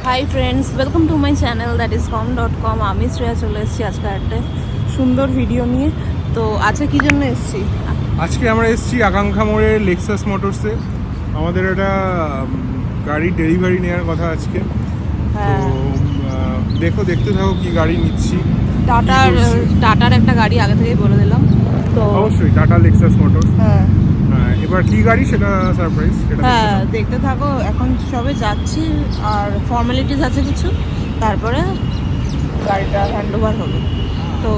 Hi friends, welcome to my channel that is com.com। আমি শ্রেয়া চলে এসেছি আজকে একটা সুন্দর ভিডিও নিয়ে। তো আজকে কী জন্য এসেছি? আজকে আমরা এসেছি আকাঙ্ক্ষা মোড়ের লেক্সাস মোটরসে। আমাদের একটা গাড়ি ডেলিভারি নেওয়ার কথা আজকে। তো দেখতে থাকো কি গাড়ি নিচ্ছি। টাটার একটা গাড়ি আগে থেকেই বলে দিলাম। তো অবশ্যই টাটা লেক্সাস মোটরস। এবার কি গাড়ি সেটা সারপ্রাইজ। দেখতে থাকো। এখন সবে যাচ্ছি, আর ফর্মালিটিস আছে কিছু, তারপরে গাড়িটা হ্যান্ড ওভার হবে। তো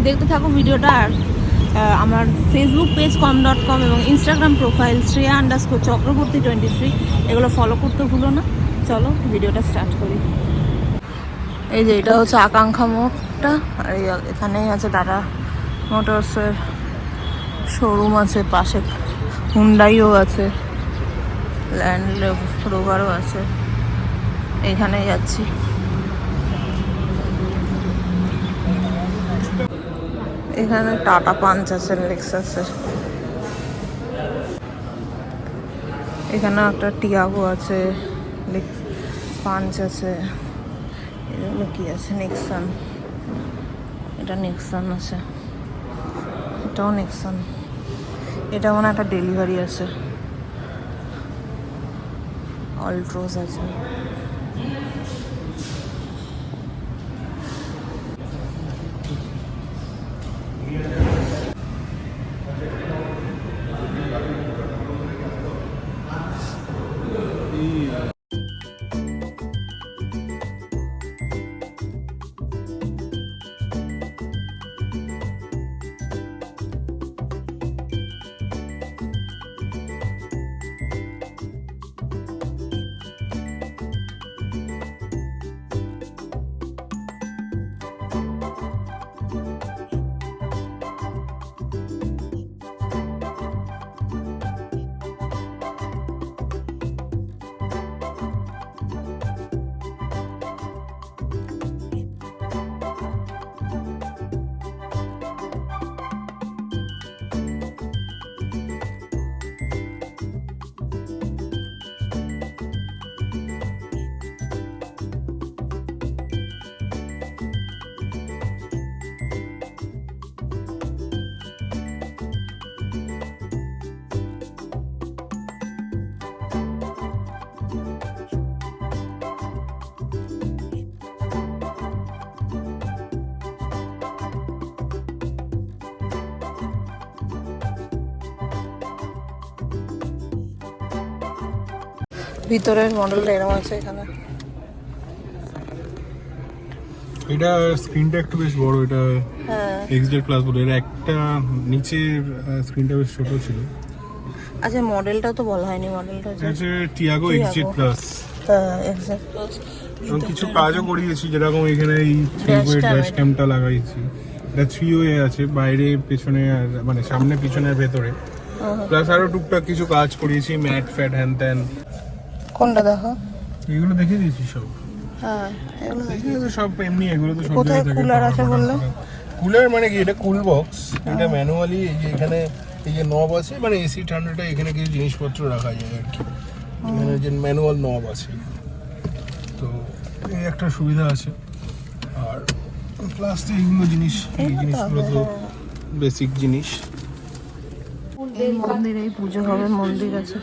দেখতে থাকো ভিডিওটা। আর আমার ফেসবুক পেজ com.com এবং ইনস্টাগ্রাম প্রোফাইল Shreya_চক্রবর্তী23 এগুলো ফলো করতে ভুলো না। চলো ভিডিওটা স্টার্ট করি। এই যে এটা হচ্ছে আকাঙ্ক্ষা মোড়টা, আর এখানেই আছে টাটা মোটরসের শোরুম আছে, পাশে হুন্ডাইও আছে, ল্যান্ড রোভারও আছে। এইখানেই যাচ্ছি। এখানে টাটা পাঞ্চ আছে লেক্সাসের। এখানে একটা টিয়াগো আছে, পাঞ্চ আছে। এগুলো কি আছে? নেক্সন। এটা নেক্সন আছে, এটাও নেক্সন। এটা মনে একটা ডেলিভারি আছে। অল্ট্রোজ আছে। ভিতরের মডেলটা এরকম আছে। এখানে এটা স্ক্রিনটা একটু বেশ বড়। এটা এক্সজেড প্লাস বলে, এর একটা নিচের স্ক্রিনটা বেশ ছোট ছিল। আচ্ছা, মডেলটা তো বলা হয়নি। মডেলটা হচ্ছে Tiago XZ plus. XZ plus. এবং কিছু কাজও করিয়েছি, যেরকম এখানে এই 3-way ড্যাশ ক্যামটা লাগাইছি। এটা 3-way আছে, বাইরে পেছনে, আর মানে সামনে পিছনের ভেতরে। প্লাস আরো টুকটাক কিছু কাজ করিয়েছি, ম্যাট ফ্যাট হ্যান ত্যান। কোনটা দেখো? এগুলো দেখে দিয়েছি সব। এগুলো তো সব এমনি, এগুলো তো সব জায়গায় থাকে। কুলার আছে বললো? কুলার মানে কি? এটা কুল বক্স। এটা ম্যানুয়ালি এই যে এখানে এই যে নব আছে, মানে এসি ঠান্ডাটা এখানে কিছু জিনিসপত্র রাখা যায় আর কি। এখানে যে ম্যানুয়াল নব আছে, তো এই একটা সুবিধা আছে। আর প্লাস তো এইগুলো জিনিস, এই জিনিসগুলো তো বেসিক জিনিস। মন্দিরে পুজো হবে, মন্দির আছে।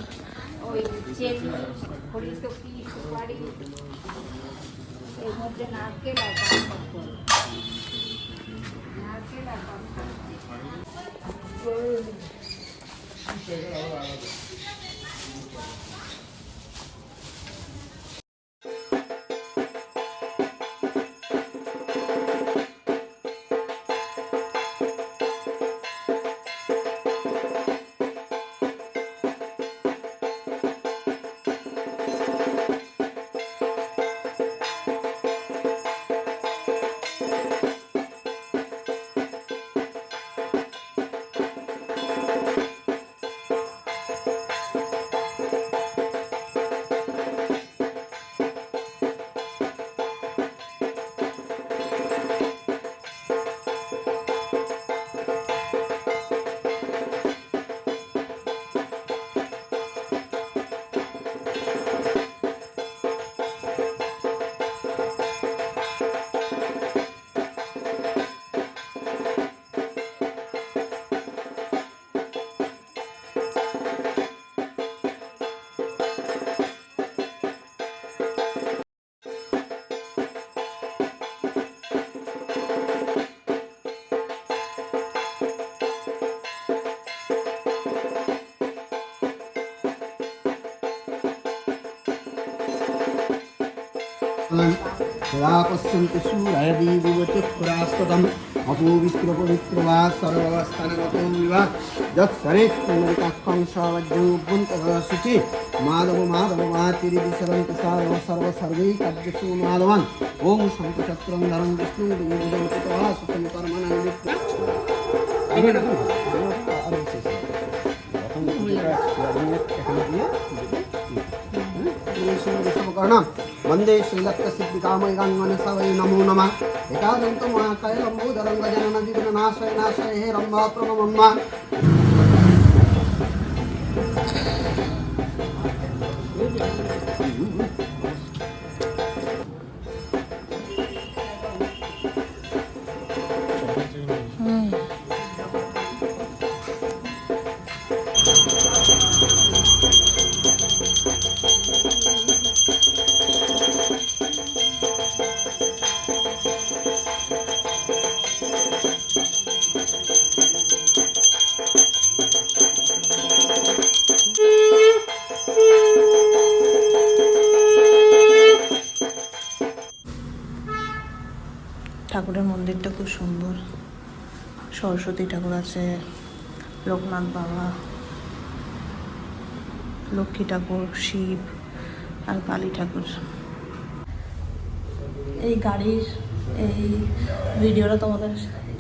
सदा पश्यन्तु सूरयदीविवचक्षुरास्ततम् अपोवित्र पवित्र वा सर्वावस्थानगतो विवा यत्सरेत्पुनरिकाक्षंसावज्ञोऽभ्यन्तरशुचि माधव माधव मातिरिदिशरन्ति सारव सर्वसर्वै काव्यसु माधवान् ॐ शङ्खचक्रं धरं विष्णुं देवदं कृत्वा सुतं कर्मणा वंदे श्रीलक्ष्मीकामयगान्मनसा वै नमो नमः एकादन्त महाकाय लम्बोदरं गजानन विघ्ननाशय नाशय हे रम्भा प्रणमम्मा ঠাকুরের মন্দিরটা খুব সুন্দর। সরস্বতী ঠাকুর আছে, লোকনাথ বাবা, লক্ষ্মী ঠাকুর, শিব আর কালী ঠাকুর। এই গাড়ির এই ভিডিওটা তোমাদের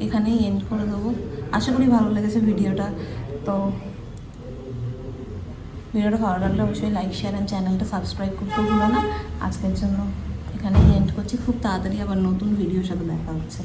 এখানেই এন্ড করে দেবো। আশা করি ভালো লেগেছে ভিডিওটা। তো ভিডিওটা ভালো লাগলে অবশ্যই লাইক, শেয়ার অ্যান্ড চ্যানেলটা সাবস্ক্রাইব করতে ভুলো না। আজকের জন্য এখানেই এন্ড করছি। খুব তাড়াতাড়ি আবার নতুন ভিডিওর সাথে দেখা হচ্ছে।